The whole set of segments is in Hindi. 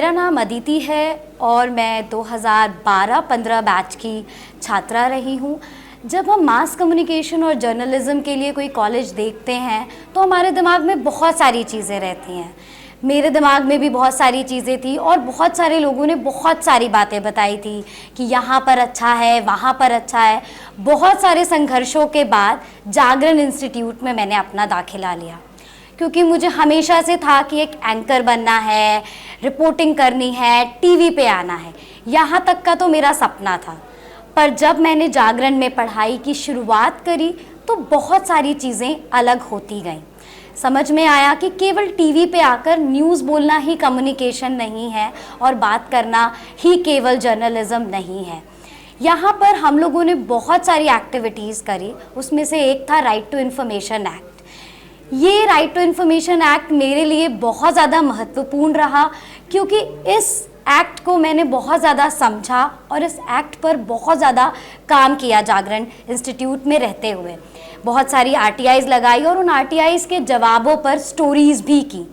मेरा नाम अदिति है और मैं 2012-15 बैच की छात्रा रही हूँ। जब हम मास कम्युनिकेशन और जर्नलिज़्म के लिए कोई कॉलेज देखते हैं तो हमारे दिमाग में बहुत सारी चीज़ें रहती हैं। मेरे दिमाग में भी बहुत सारी चीज़ें थी और बहुत सारे लोगों ने बहुत सारी बातें बताई थी कि यहाँ पर अच्छा है, वहाँ पर अच्छा है। बहुत सारे संघर्षों के बाद जागरण इंस्टीट्यूट में मैंने अपना दाखिला लिया, क्योंकि मुझे हमेशा से था कि एक एंकर बनना है, रिपोर्टिंग करनी है, टीवी पे आना है। यहाँ तक का तो मेरा सपना था। पर जब मैंने जागरण में पढ़ाई की शुरुआत करी तो बहुत सारी चीज़ें अलग होती गईं। समझ में आया कि केवल टीवी पे आकर न्यूज़ बोलना ही कम्युनिकेशन नहीं है और बात करना ही केवल जर्नलिज़्म नहीं है। यहाँ पर हम लोगों ने बहुत सारी एक्टिविटीज़ करी। उसमें से एक था राइट टू इन्फॉर्मेशन एक्ट। ये राइट टू इन्फॉर्मेशन एक्ट मेरे लिए बहुत ज़्यादा महत्वपूर्ण रहा, क्योंकि इस एक्ट को मैंने बहुत ज़्यादा समझा और इस एक्ट पर बहुत ज़्यादा काम किया जागरण इंस्टीट्यूट में रहते हुए। बहुत सारी आरटीआईज़ लगाई और उन आरटीआईज़ के जवाबों पर स्टोरीज़ भी की।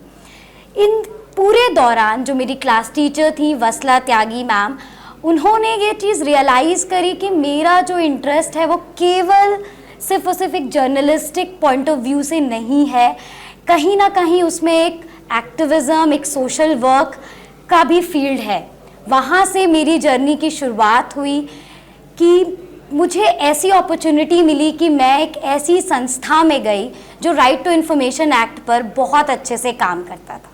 इन पूरे दौरान जो मेरी क्लास टीचर थी वसला त्यागी मैम, उन्होंने ये चीज़ रियलाइज़ करी कि मेरा जो इंटरेस्ट है वो केवल सिर्फ और सिर्फ एक जर्नलिस्टिक पॉइंट ऑफ व्यू से नहीं है, कहीं ना कहीं उसमें एक एक्टिविज़म, एक सोशल वर्क का भी फील्ड है। वहाँ से मेरी जर्नी की शुरुआत हुई कि मुझे ऐसी अपॉर्चुनिटी मिली कि मैं एक ऐसी संस्था में गई जो राइट टू इन्फॉर्मेशन एक्ट पर बहुत अच्छे से काम करता था।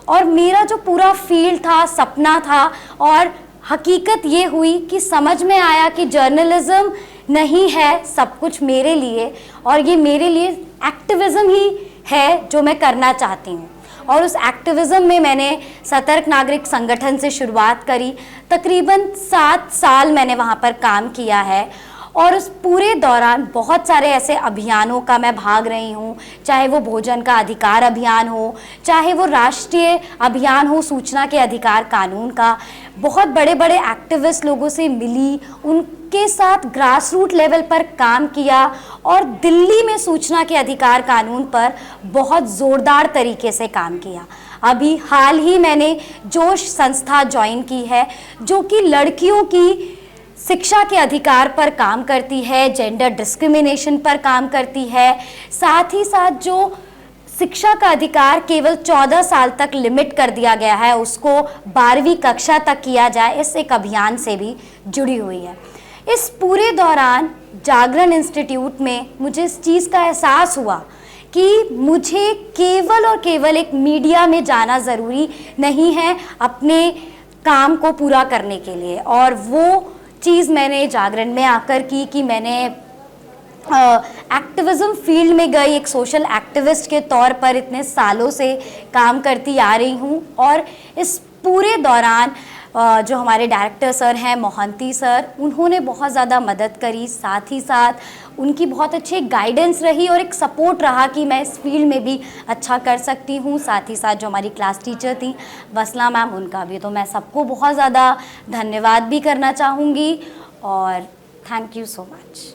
और मेरा जो पूरा फील्ड था, सपना था, और हकीकत ये हुई कि समझ में आया कि जर्नलिज़्म नहीं है सब कुछ मेरे लिए, और ये मेरे लिए एक्टिविज़म ही है जो मैं करना चाहती हूँ। और उस एक्टिविज़म में मैंने सतर्क नागरिक संगठन से शुरुआत करी। तकरीबन 7 साल मैंने वहाँ पर काम किया है और उस पूरे दौरान बहुत सारे ऐसे अभियानों का मैं भाग रही हूँ, चाहे वो भोजन का अधिकार अभियान हो, चाहे वो राष्ट्रीय अभियान हो सूचना के अधिकार कानून का। बहुत बड़े बड़े एक्टिविस्ट लोगों से मिली, उनके साथ ग्रास रूट लेवल पर काम किया और दिल्ली में सूचना के अधिकार कानून पर बहुत ज़ोरदार तरीके से काम किया। अभी हाल ही मैंने जोश संस्था ज्वाइन की है, जो कि लड़कियों की शिक्षा के अधिकार पर काम करती है, जेंडर डिस्क्रिमिनेशन पर काम करती है। साथ ही साथ जो शिक्षा का अधिकार केवल 14 साल तक लिमिट कर दिया गया है, उसको 12वीं कक्षा तक किया जाए, इस एक अभियान से भी जुड़ी हुई है। इस पूरे दौरान जागरण इंस्टीट्यूट में मुझे इस चीज़ का एहसास हुआ कि मुझे केवल और केवल एक मीडिया में जाना ज़रूरी नहीं है अपने काम को पूरा करने के लिए। और वो चीज़ मैंने जागरण में आकर की कि मैंने एक्टिविज़म फील्ड में गई, एक सोशल एक्टिविस्ट के तौर पर इतने सालों से काम करती आ रही हूँ। और इस पूरे दौरान जो हमारे डायरेक्टर सर हैं मोहंती सर, उन्होंने बहुत ज़्यादा मदद करी। साथ ही साथ उनकी बहुत अच्छी गाइडेंस रही और एक सपोर्ट रहा कि मैं इस फील्ड में भी अच्छा कर सकती हूँ। साथ ही साथ जो हमारी क्लास टीचर थी वसला मैम, उनका भी तो मैं सबको बहुत ज़्यादा धन्यवाद भी करना चाहूँगी। और थैंक यू सो मच।